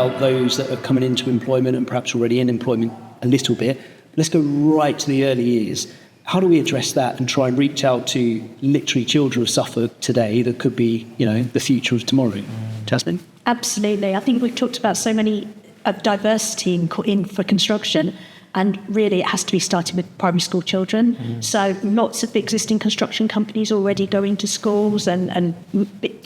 about those that are coming into employment and perhaps already in employment a little bit. Let's go right to the early years. How do we address that and try and reach out to literally children of Suffolk today that could be, the future of tomorrow? Jasmine? Absolutely. I think we've talked about so many diversity in for construction, and really it has to be starting with primary school children. So lots of the existing construction companies already go into schools and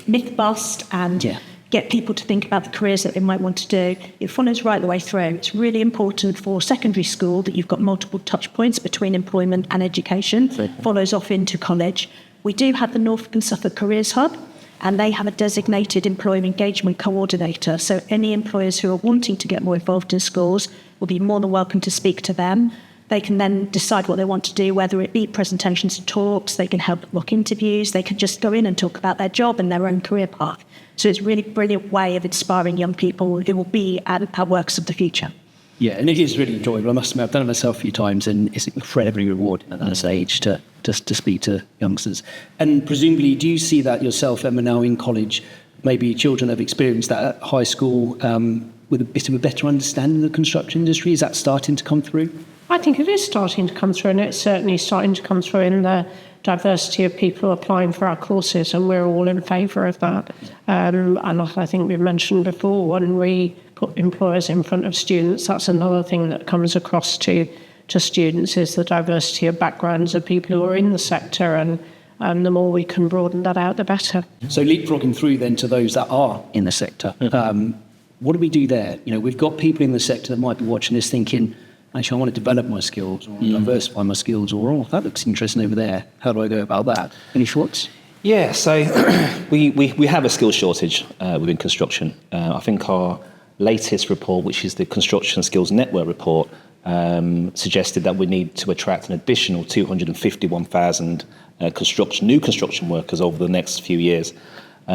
myth bust and get people to think about the careers that they might want to do. It follows right the way through. It's really important for secondary school that you've got multiple touch points between employment and education. It follows off into college. We do have the Norfolk and Suffolk Careers Hub, and they have a designated employee engagement coordinator. So any employers who are wanting to get more involved in schools will be more than welcome to speak to them. They can then decide what they want to do, whether it be presentations and talks, they can help mock interviews, they can just go in and talk about their job and their own career path. So it's a really brilliant way of inspiring young people who will be our works of the future. Yeah, and it is really enjoyable. I must admit, I've done it myself a few times, and it's incredibly rewarding at that age to speak to youngsters. And presumably, do you see that yourself, Emma, now in college? Maybe children have experienced that at high school with a bit of a better understanding of the construction industry. Is that starting to come through? I think it is starting to come through, and it's certainly starting to come through in the diversity of people applying for our courses, and we're all in favour of that. And I think we've mentioned before, when we put employers in front of students, that's another thing that comes across to students, is the diversity of backgrounds of people who are in the sector, and the more we can broaden that out, the better. So leapfrogging through then to those that are in the sector, what do we do there? We've got people in the sector that might be watching this thinking, actually, I want to develop my skills or diversify my skills, or, that looks interesting over there. How do I go about that? Any thoughts? Yeah, so we have a skills shortage within construction. I think our latest report, which is the Construction Skills Network report, suggested that we need to attract an additional 251,000 new construction workers over the next few years,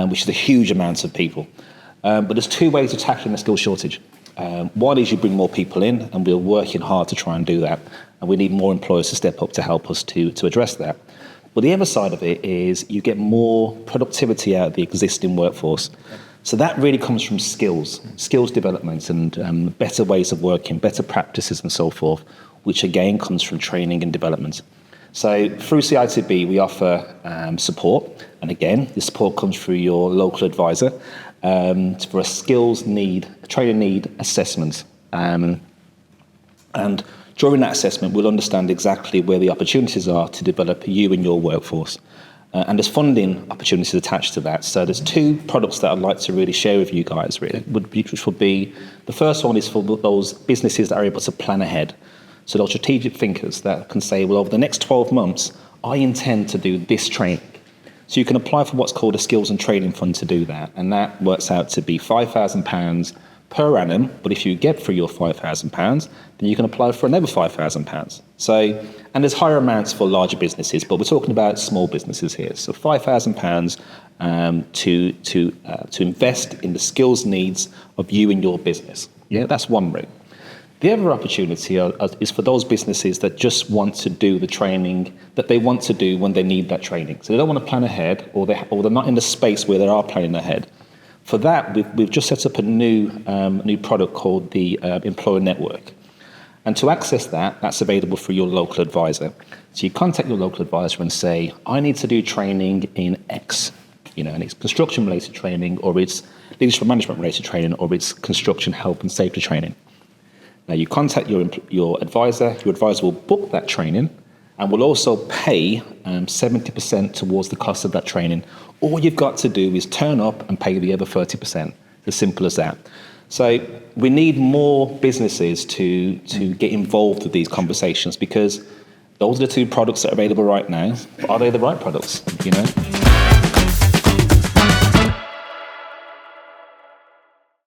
which is a huge amount of people. But there's two ways of tackling the skills shortage. One is you bring more people in, and we're working hard to try and do that. And we need more employers to step up to help us to address that. But the other side of it is you get more productivity out of the existing workforce. So that really comes from skills development, and better ways of working, better practices and so forth, which again comes from training and development. So through CITB, we offer support. And again, the support comes through your local advisor for a training need assessment. And during that assessment, we'll understand exactly where the opportunities are to develop you and your workforce. And there's funding opportunities attached to that. So there's two products that I'd like to really share with you guys, which would be, the first one is for those businesses that are able to plan ahead. So those strategic thinkers that can say, well, over the next 12 months, I intend to do this training. So you can apply for what's called a skills and training fund to do that. And that works out to be £5,000 per annum. But if you get through your £5,000, then you can apply for another £5,000. So, and there's higher amounts for larger businesses, but we're talking about small businesses here. So £5,000 to invest in the skills needs of you and your business. Yeah, that's one route. The other opportunity is for those businesses that just want to do the training that they want to do when they need that training. So they don't want to plan ahead, or they're not in the space where they are planning ahead. For that, we've just set up a new product called the Employer Network. And to access that, that's available through your local advisor. So you contact your local advisor and say, I need to do training in X, and it's construction-related training, or it's leadership management-related training, or it's construction health and safety training. Now you contact your advisor. Your advisor will book that training and will also pay 70% towards the cost of that training. All you've got to do is turn up and pay the other 30%. As simple as that. So we need more businesses to get involved with these conversations, because those are the two products that are available right now. But are they the right products?